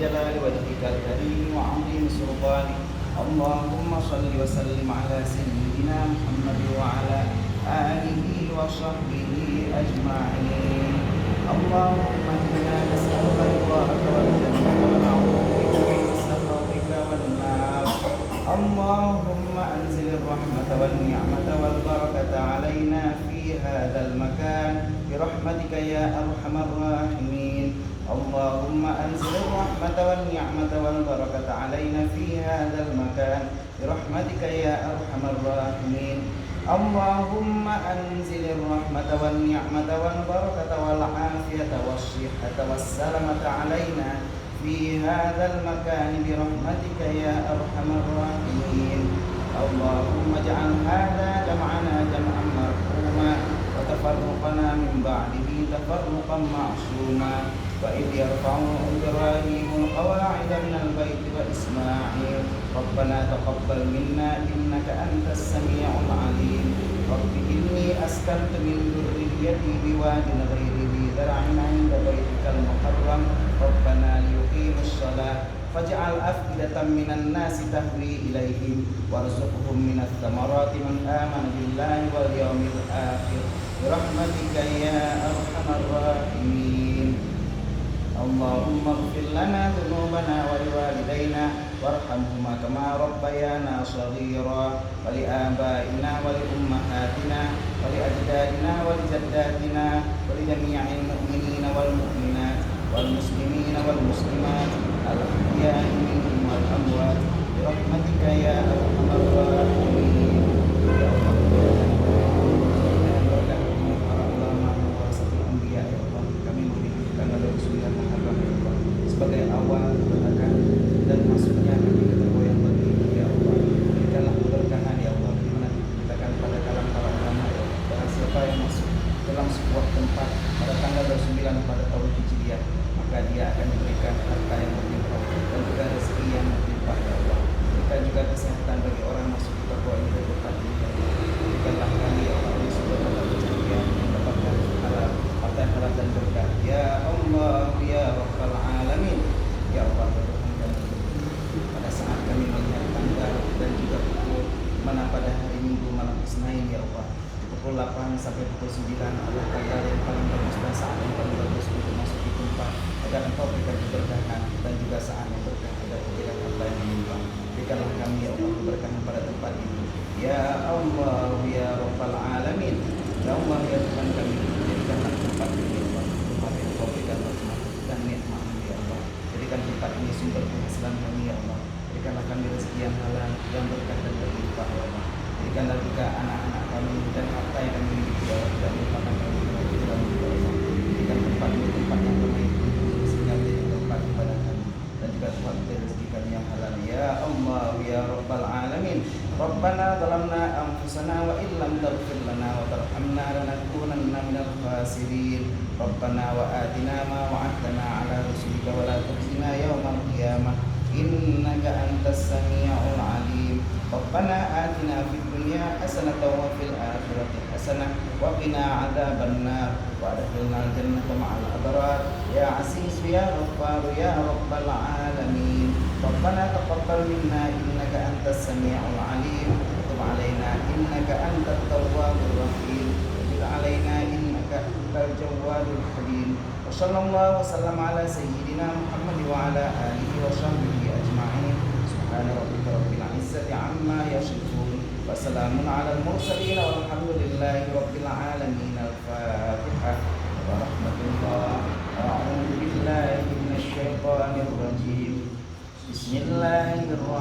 جلال وجهك الكريم وعظيم سلطانك. اللهم صل وسلم على سيدنا محمد وعلى آله وصحبه أجمعين. اللهم إنا نسألك رضاك والجنة ونعوذ بك من سخطك والنار. اللهم أنزل الرحمة والنعمة والبركة علينا في هذا المكان برحمتك يا أرحم الراحمين. اللهم أنزل الرحمة والنعمة والبركة علينا في هذا المكان برحمتك يا أرحم الراحمين. اللهم أنزل الرحمة والنعمة والبركة والعافية والصحة والسلامة علينا في هذا المكان برحمتك يا أرحم الراحمين. اللهم اجعل هذا جمعنا جمعا مرحوما وتفرقنا من بعده تفرقا معصوما. وإذ يرفع إبراهيم القواعد من البيت وإسماعيل ربنا تقبل منا إنك أنت السميع العليم. رب إني أسكنت من ذريتي بواد غير ذي زرع عند بيتك المحرم ربنا ليقيموا الصلاة فاجعل أفئدة من الناس تهوي إليهم وارزقهم من الثمرات من آمن بالله واليوم الآخر برحمتك يا أرحم الراحمين. اللهم اغفر لنا ذنوبنا ولوالدينا وارحمهما كما ربيانا صغيرا ولآبائنا ولأمهاتنا ولأجدادنا ولجداتنا ولجميع المؤمنين والمؤمنات والمسلمين والمسلمات الأحياء منهم والأموات برحمتك يا أرحم الراحمين. يا sebagai awal keberkahan dan masuknya kami ke tergoyang bagi ya Allah. Berikanlah keberkahan ya Allah dimana dikatakan pada kalam para ulama ya Allah. Barang siapa yang masuk dalam sebuah tempat pada tanggal 29 pada tahun Hijriah maka dia akan diberikan harta yang berlimpah dan juga rezeki yang berlimpah ya Allah. Berikan juga kesehatan bagi orang masuk ke tergoyang ini berkat ini ya Allah. Berikanlah kami ya Allah di sebuah tempat kejadian yang dapatkan halal harta yang halal dan berkah ya Allah ya Rabbal Alamin. Ya Allah, pada saat kami melihat tanggal dan juga pukul mana pada hari Minggu malam Isnin ya Allah pukul 8 sampai pukul 9 adalah tanggal yang paling bagus dan saat yang paling bagus untuk masuk di tempat agar engkau berikan keberkahan dan juga saat yang berkah agar berikan harta yang melimpah. Berikanlah kami ya Allah keberkahan pada tempat ini ya Allah ya Rabbal Alamin. Ya Allah ya Tuhan kami jadikanlah tempat ini ya Allah tempat yang engkau berikan rahmat dan nikmat ya Allah. Jadikan tempat ini sumber penghasilan kami ya Allah. Berikanlah kami rezeki yang halal yang berkah dan berlimpah ya Allah. Berikanlah juga anak-anak kami dan harta yang kami miliki ya Allah tidak melupakan kami di dalam hidup Allah. Berikan tempat ini tempat yang kami sehingga menjadi tempat ibadah kami dan juga tempat rezeki kami yang halal ya Allah ya Rabbal Alamin. Rabbana zalamna anfusana wa illam taghfir lana wa tarhamna lanakunanna minal khasirin. Rabbana wa atina ma wa'adtana ala rusulika wa la tukhzina yawmal qiyamah innaka antas sami'ul alim. Rabbana atina fid dunya hasanatan wa fil akhirati hasanah wa qina adzabannar wa adkhilnal jannata ma'al abrar ya aziz ya ghaffar ya rabbal alamin. Rabbana taqabbal minna innaka antas sami'ul alim wa tub 'alaina innaka antat tawwabur rahim wa tub 'alaina innaka antal jawwadul halim. Wa sallallahu wa sallam ala sayyidina Muhammad wa ala alihi wa sahbihi ajma'in. Subhana rabbika rabbil izzati 'amma yasifun wa salamun 'alal mursalin walhamdulillahi rabbil alamin. Al-Fatihah wa rahmatullah wa a'udzu billahi minasy syaithanir rajim. Bismillahirrahmanirrahim.